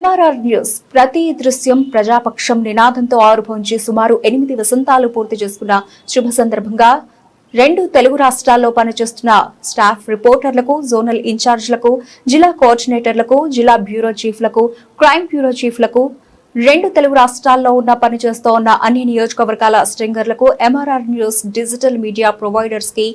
MRR news ప్రతి దృశ్యం ప్రజాపక్షం నినాదంతో ఆరుభవించి సుమారు 8 వసంతాలు పూర్తి చేసుకున్న శుభ సందర్భంగా 2 తెలుగు రాష్ట్రాల్లో పనిచేస్తున్న స్టాఫ్ రిపోర్టర్లకు, జోనల్ ఇన్ఛార్జ్లకు, జిల్లా కోఆర్డినేటర్లకు, జిల్లా బ్యూరో చీఫ్లకు, క్రైమ్ బ్యూరో చీఫ్లకు, 2 తెలుగు రాష్ట్రాల్లో పనిచేస్తూ ఉన్న అన్ని నియోజకవర్గాల స్ట్రింగర్లకు, MRR news digital media providers కి,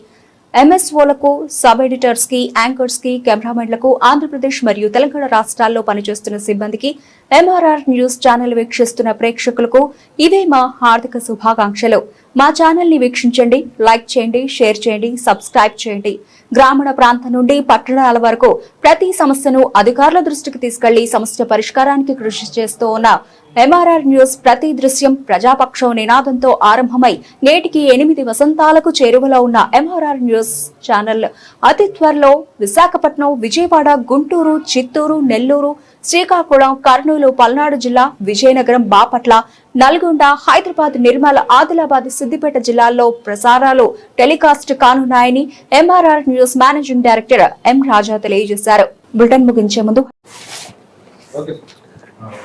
ఎంఎస్ఓలకు, సబ్ ఎడిటర్స్ కి, యాంకర్స్ కి, కెమెరామెన్లకు, ఆంధ్రప్రదేశ్ మరియు తెలంగాణ రాష్ట్రాల్లో పనిచేస్తున్న సిబ్బందికి, ఎంఆర్ఆర్ న్యూస్ ఛానల్ వీక్షిస్తున్న ప్రేక్షకులకు ఇవే మా హార్దిక శుభాకాంక్షలు. మా ఛానల్ ని వీక్షించండి, లైక్ చేయండి, షేర్ చేయండి, సబ్స్క్రైబ్ చేయండి. గ్రామీణ ప్రాంతం నుండి పట్టణాల వరకు ప్రతి సమస్యను అధికారుల దృష్టికి తీసుకెళ్లి సమస్య పరిష్కారానికి కృషి చేస్తూ ఉన్న ఎంఆర్ఆర్ న్యూస్ ప్రతి దృశ్యం ప్రజాపక్షం నినాదంతో ఆరంభమై నేటికి 8 వసంతాలకు చేరువలో ఉన్న ఎంఆర్ఆర్ న్యూస్ ఛానల్ అతి త్వరలో విశాఖపట్నం, విజయవాడ, గుంటూరు, చిత్తూరు, నెల్లూరు, శ్రీకాకుళం, కర్నూలు, పల్నాడు జిల్లా, విజయనగరం, బాపట్ల, నల్గొండ, హైదరాబాద్, నిర్మల్, ఆదిలాబాద్, సిద్దిపేట జిల్లాల్లో ప్రసారాలు టెలికాస్ట్ కానున్నాయని MRR news managing director M Raja తెలియజేశారు. బులెటిన్ ముగించే ముందు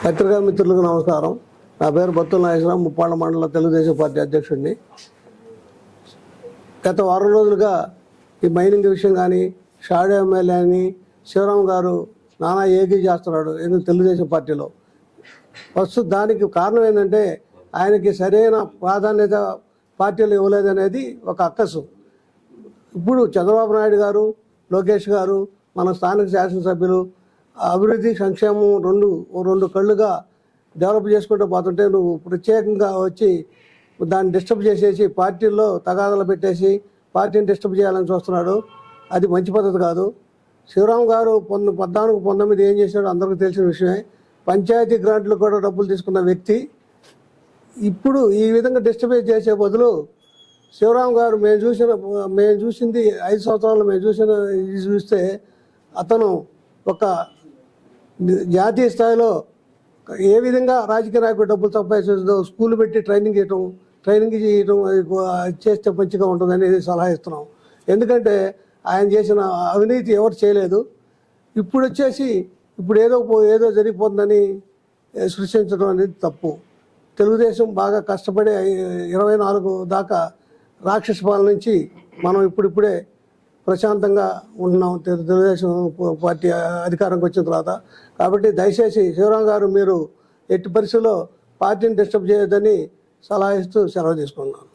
పత్రికా మిత్రులకు నమస్కారం. నా పేరు బత్తుల నాగేశ్వరరావు, ముప్పాళ్ళ మండల తెలుగుదేశం పార్టీ అధ్యక్షుడిని. గత వారం రోజులుగా ఈ మైనింగ్ విషయం కానీ, షాడో ఎమ్మెల్యే అని శివరాం గారు నానా ఏగీ చేస్తున్నాడు ఎందుకు తెలుగుదేశం పార్టీలో. ఫస్ట్ దానికి కారణం ఏంటంటే ఆయనకి సరైన ప్రాధాన్యత పార్టీలు ఇవ్వలేదనేది ఒక అక్కసు. ఇప్పుడు చంద్రబాబు నాయుడు గారు, లోకేష్ గారు, మన స్థానిక శాసనసభ్యులు అభివృద్ధి, సంక్షేమం రెండు కళ్ళుగా డెవలప్ చేసుకుంటూ పోతుంటే నువ్వు ప్రత్యేకంగా వచ్చి దాన్ని డిస్టర్బ్ చేసేసి పార్టీల్లో తగాదాలు పెట్టేసి పార్టీని డిస్టర్బ్ చేయాలని చూస్తున్నాడు. అది మంచి పద్ధతి కాదు. శివరాం గారు 14-19 ఏం చేశాడో అందరికీ తెలిసిన విషయమే. పంచాయతీ గ్రాంట్లు కూడా డబ్బులు తీసుకున్న వ్యక్తి. ఇప్పుడు ఈ విధంగా డిస్టర్బ్ చేసే బదులు శివరాం గారు మేము చూసింది 5 సంవత్సరాలు ఇది చూస్తే అతను ఒక జాతీయ స్థాయిలో ఏ విధంగా రాజకీయ నాయకుడు డబ్బులు సంపాదించదో స్కూల్ పెట్టి ట్రైనింగ్ చేయడం చేస్తే మంచిగా ఉంటుందని సలహా ఇస్తున్నాం. ఎందుకంటే ఆయన చేసిన అవినీతి ఎవరు చేయలేదు. ఇప్పుడు వచ్చేసి ఏదో జరిగిపోతుందని సృష్టించడం అనేది తప్పు. తెలుగుదేశం బాగా కష్టపడి 24 దాకా రాక్షస పాలన నుంచి మనం ఇప్పుడిప్పుడే ప్రశాంతంగా ఉంటున్నాం తెలుగుదేశం పార్టీ అధికారంకి వచ్చిన తర్వాత. కాబట్టి దయచేసి శివరాం గారు మీరు ఎట్టి పరిస్థితుల్లో పార్టీని డిస్టర్బ్ చేయొద్దని సలహా ఇస్తూ సెలవు తీసుకున్నాను.